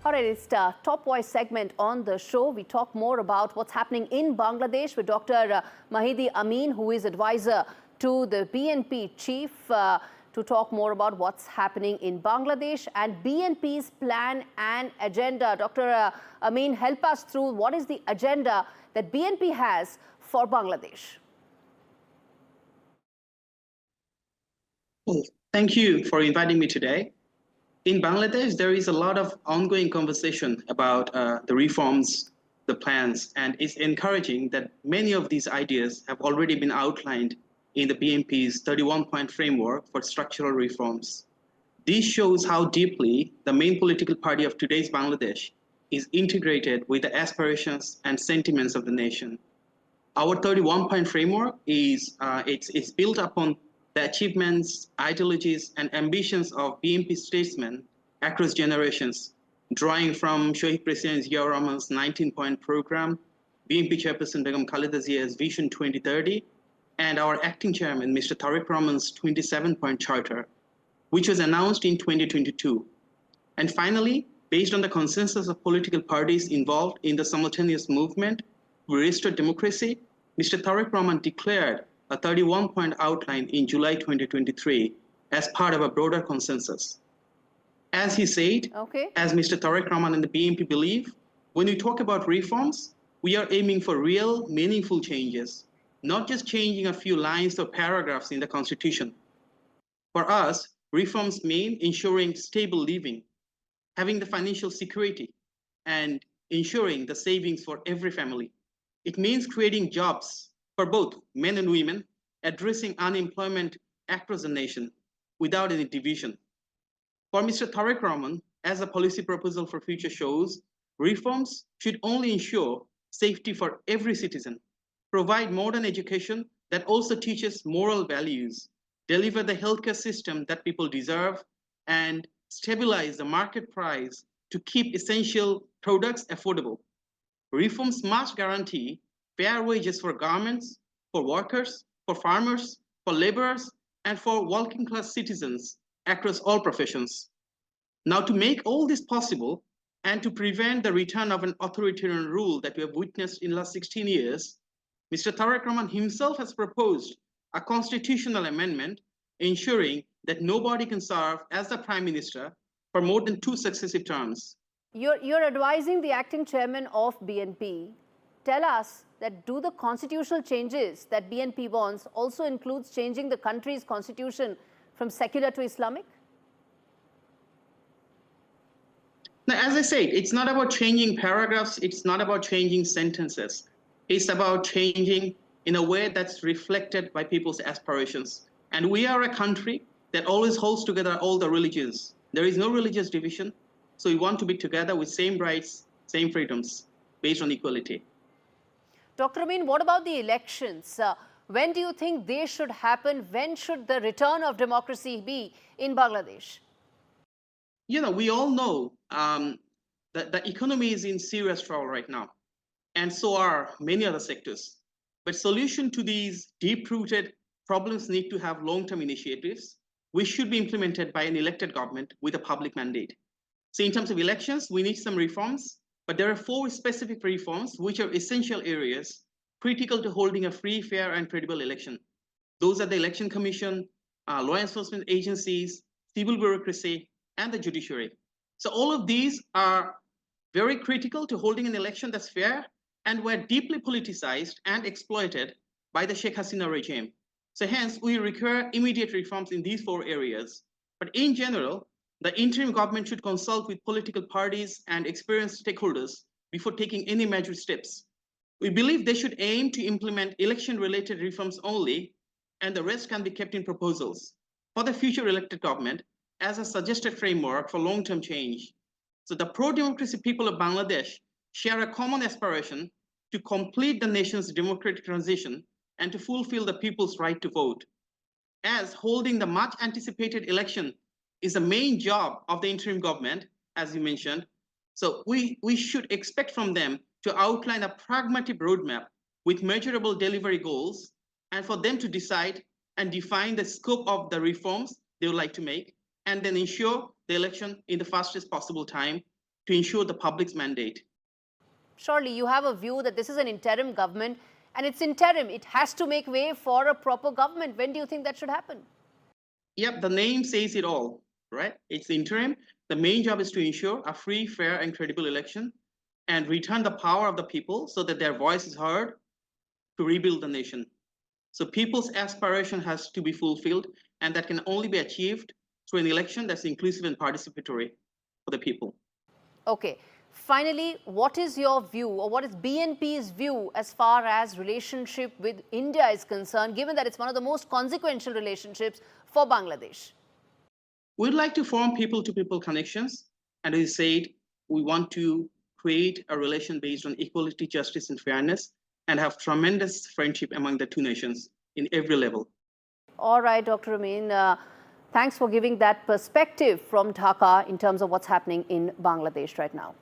All right, it's the Top Voice segment on the show. We talk more about what's happening in Bangladesh with Dr. Mahidi Amin, who is advisor to the BNP chief, to talk more about what's happening in Bangladesh and BNP's plan and agenda. Dr. Amin, help us through what is the agenda that BNP has for Bangladesh. Well, thank you for inviting me today. In Bangladesh, there is a lot of ongoing conversation about the reforms, the plans, and it's encouraging that many of these ideas have already been outlined in the BNP's 31-point framework for structural reforms. This shows how deeply the main political party of today's Bangladesh is integrated with the aspirations and sentiments of the nation. Our 31-point framework is it's built upon the achievements, ideologies, and ambitions of BNP statesmen across generations, drawing from Sheikh President Zia Rahman's 19-point program, BNP Chairperson Begum Khaleda Zia's Vision 2030, and our acting chairman, Mr. Tariq Rahman's 27-point charter, which was announced in 2022. And finally, based on the consensus of political parties involved in the simultaneous movement to restore democracy, Mr. Tariq Rahman declared a 31-point outline in July 2023 as part of a broader consensus. As he said, as Mr. Tariq Rahman and the BNP believe, when we talk about reforms, we are aiming for real, meaningful changes, not just changing a few lines or paragraphs in the Constitution. For us, reforms mean ensuring stable living, having the financial security, and ensuring the savings for every family. It means creating jobs for both men and women, addressing unemployment across the nation without any division. For Mr. Tariq Rahman, as a policy proposal for future shows, reforms should only ensure safety for every citizen, provide modern education that also teaches moral values, deliver the healthcare system that people deserve, and stabilize the market price to keep essential products affordable. Reforms must guarantee fair wages for garments, for workers, for farmers, for laborers, and for working class citizens across all professions. Now, to make all this possible and to prevent the return of an authoritarian rule that we have witnessed in the last 16 years, Mr. Tariq Rahman himself has proposed a constitutional amendment ensuring that nobody can serve as the Prime Minister for more than 2 successive terms. You're advising the acting chairman of BNP. Tell us that do the constitutional changes that BNP wants also includes changing the country's constitution from secular to Islamic? Now, as I said, it's not about changing paragraphs, it's not about changing sentences. It's about changing in a way that's reflected by people's aspirations. And we are a country that always holds together all the religions. There is no religious division. So we want to be together with same rights, same freedoms, based on equality. Dr. Amin, what about the elections? When do you think they should happen? When should the return of democracy be in Bangladesh? You know, we all know that the economy is in serious trouble right now, and so are many other sectors. But solution to these deep-rooted problems need to have long-term initiatives, which should be implemented by an elected government with a public mandate. So in terms of elections, we need some reforms, but there are 4 specific reforms which are essential areas critical to holding a free, fair, and credible election. Those are the Election Commission, law enforcement agencies, civil bureaucracy, and the judiciary. So all of these are very critical to holding an election that's fair and were deeply politicized and exploited by the Sheikh Hasina regime. So hence, we require immediate reforms in these 4 areas. But in general, the interim government should consult with political parties and experienced stakeholders before taking any major steps. We believe they should aim to implement election-related reforms only, and the rest can be kept in proposals for the future elected government as a suggested framework for long-term change. So the pro-democracy people of Bangladesh share a common aspiration to complete the nation's democratic transition and to fulfill the people's right to vote. As holding the much anticipated election is the main job of the interim government, as you mentioned, so we should expect from them to outline a pragmatic roadmap with measurable delivery goals, and for them to decide and define the scope of the reforms they would like to make, and then ensure the election in the fastest possible time to ensure the public's mandate. Surely you have a view that this is an interim government and it's interim. It has to make way for a proper government. When do you think that should happen? Yep, the name says it all, right? It's interim. The main job is to ensure a free, fair, and credible election and return the power of the people so that their voice is heard to rebuild the nation. So people's aspiration has to be fulfilled, and that can only be achieved through an election that's inclusive and participatory for the people. Okay. Finally, what is your view, or what is BNP's view as far as relationship with India is concerned, given that it's one of the most consequential relationships for Bangladesh? We'd like to form people-to-people connections, and as you said, we want to create a relation based on equality, justice, and fairness, and have tremendous friendship among the two nations in every level. All right, Dr. Amin, thanks for giving that perspective from Dhaka in terms of what's happening in Bangladesh right now.